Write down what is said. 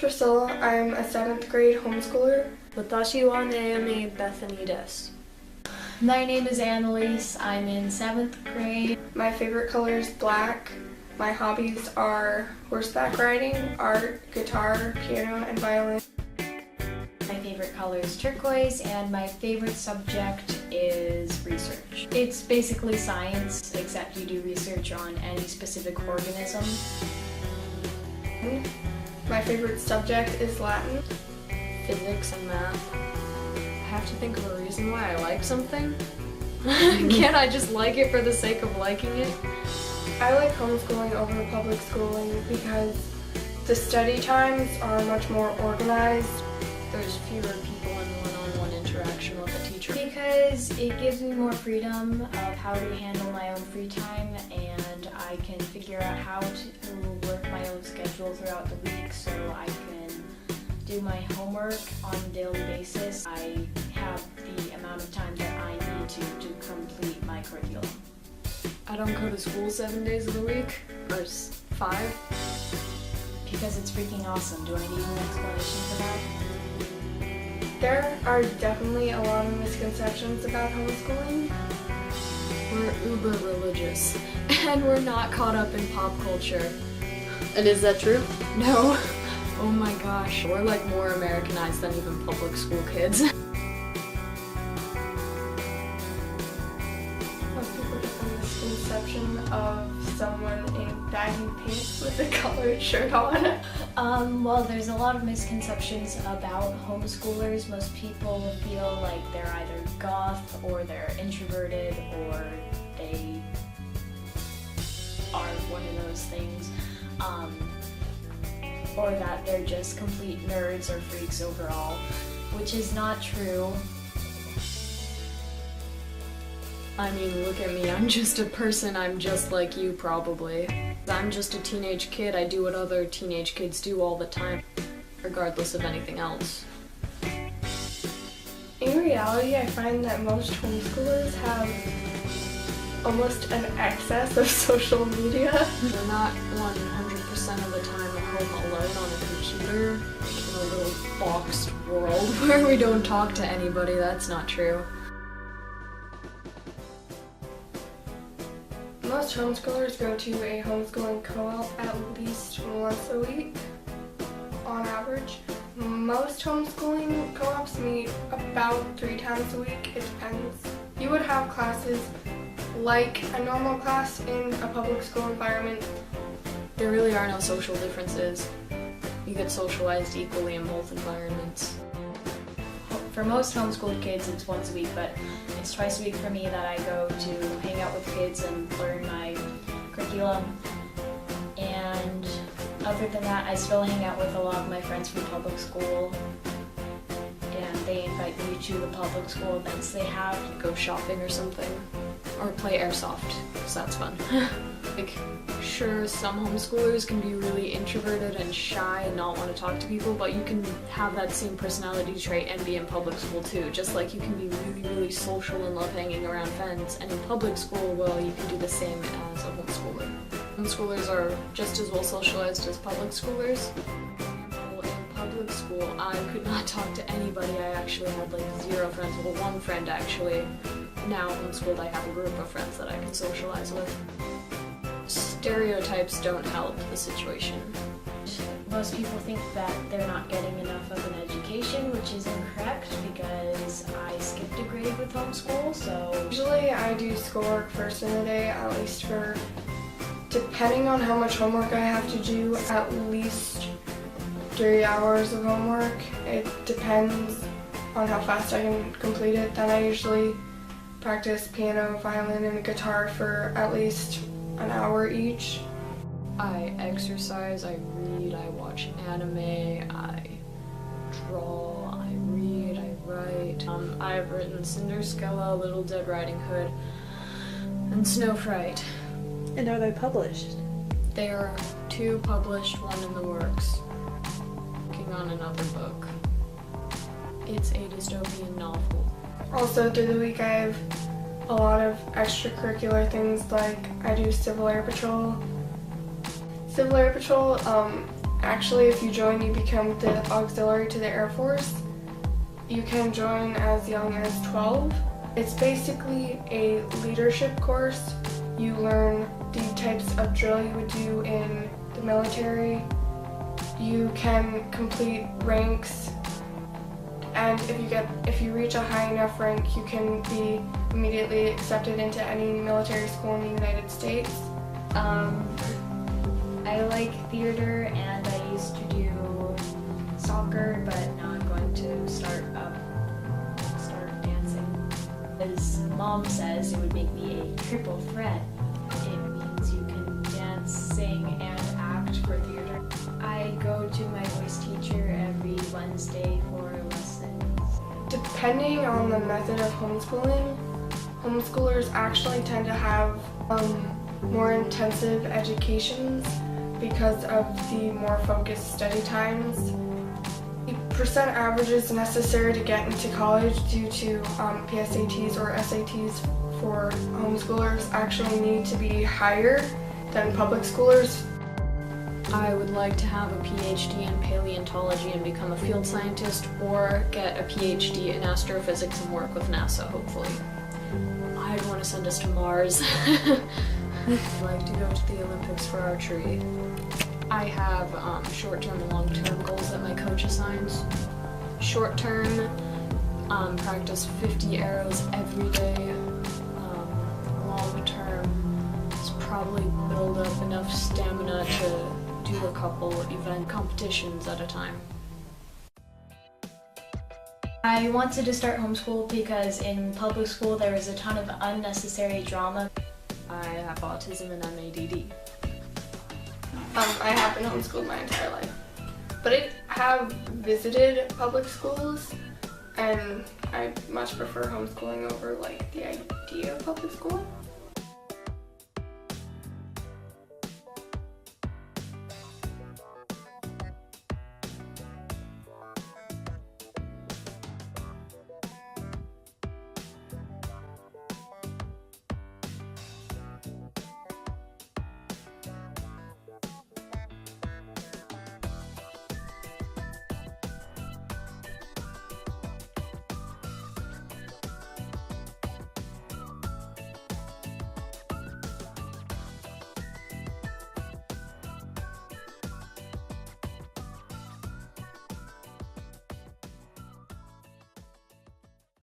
Priscilla. I'm a 7th grade homeschooler. Watashi wa Naomi Bethany desu. My name is Annalise. I'm in 7th grade. My favorite color is black. My hobbies are horseback riding, art, guitar, piano, and violin. My favorite color is turquoise, and my favorite subject is research. It's basically science, except you do research on any specific organism. My favorite subject is Latin. Physics and math. I have to think of a reason why I like something. Can't I just like it for the sake of liking it? I like homeschooling over public schooling because the study times are much more organized. There's fewer people in one-on-one interaction with a teacher. Because it gives me more freedom of how to handle my own free time, and I can figure out how to work my own schedule throughout the week so I can do my homework on a daily basis. I have the amount of time that I need to complete my curriculum. I don't go to school 7 days of the week, or 5. Because it's freaking awesome. Do I need an explanation for that? There are definitely a lot of misconceptions about homeschooling. We're uber religious, and we're not caught up in pop culture. And is that true? No. Oh my gosh, we're like more Americanized than even public school kids. Most people get the misconception of someone in baggy pants with a collared shirt on. Well, there's a lot of misconceptions about homeschoolers. Most people feel like they're either goth or they're introverted or they are one of those things. Or that they're just complete nerds or freaks overall, which is not true. I mean, look at me, I'm just a person, I'm just like you probably. I'm just a teenage kid, I do what other teenage kids do all the time, regardless of anything else. In reality, I find that most homeschoolers have almost an excess of social media. We're not 100% of the time home alone on a computer, like in a little boxed world where we don't talk to anybody. That's not true. Most homeschoolers go to a homeschooling co-op at least once a week, on average. Most homeschooling co-ops meet about 3 times a week, it depends. You would have classes like a normal class in a public school environment. There really are no social differences. You get socialized equally in both environments. For most homeschooled kids, it's once a week, but it's twice a week for me that I go to hang out with kids and learn my curriculum. And other than that, I still hang out with a lot of my friends from public school. And they invite me to the public school events they have. Go shopping or something. Or play airsoft, because that's fun. Like, sure, some homeschoolers can be really introverted and shy and not want to talk to people, but you can have that same personality trait and be in public school too. Just like you can be really social and love hanging around friends, and in public school, well, you can do the same as a homeschooler. Homeschoolers are just as well socialized as public schoolers. In public school, I could not talk to anybody. I actually had like 0 friends, well, 1 friend actually. Now homeschooled, I have a group of friends that I can socialize with. Stereotypes don't help the situation. Most people think that they're not getting enough of an education, which is incorrect because I skipped a grade with homeschool, so... Usually I do schoolwork first in the day, at least for, depending on how much homework I have to do, at least 3 hours of homework. It depends on how fast I can complete it. Then I usually practice piano, violin, and guitar for at least an hour each. I exercise, I read, I watch anime, I draw, I read, I write. I've written Cinderskella, Little Dead Riding Hood, and Snow Fright. And are they published? There are 2 published, 1 in the works. Working on another book. It's a dystopian novel. Also, through the week I have a lot of extracurricular things, like I do Civil Air Patrol. Civil Air Patrol Actually, if you join, you become the auxiliary to the Air Force. You can join as young as 12. It's basically a leadership course. You learn the types of drill you would do in the military. You can complete ranks, and if you reach a high enough rank, you can be immediately accepted into any military school in the United States. I like theater, and I used to do soccer, but now I'm going to start dancing. As Mom says, it would make me a triple threat. It means you can dance, sing, and act for theater. I go to my voice teacher every Wednesday for lessons. Depending on the method of homeschooling, homeschoolers actually tend to have more intensive educations because of the more focused study times. The percent averages necessary to get into college due to PSATs or SATs for homeschoolers actually need to be higher than public schoolers. I would like to have a PhD in paleontology and become a field scientist, or get a PhD in astrophysics and work with NASA, hopefully. I'd want to send us to Mars. I'd like to go to the Olympics for archery. I have short-term and long-term goals that my coach assigns. Short-term, practice 50 arrows every day. Long-term is probably build up enough stamina to do a couple event competitions at a time. I wanted to start homeschool because in public school there was a ton of unnecessary drama. I have autism and I'm ADD. I have been homeschooled my entire life, but I have visited public schools, and I much prefer homeschooling over the idea of public school.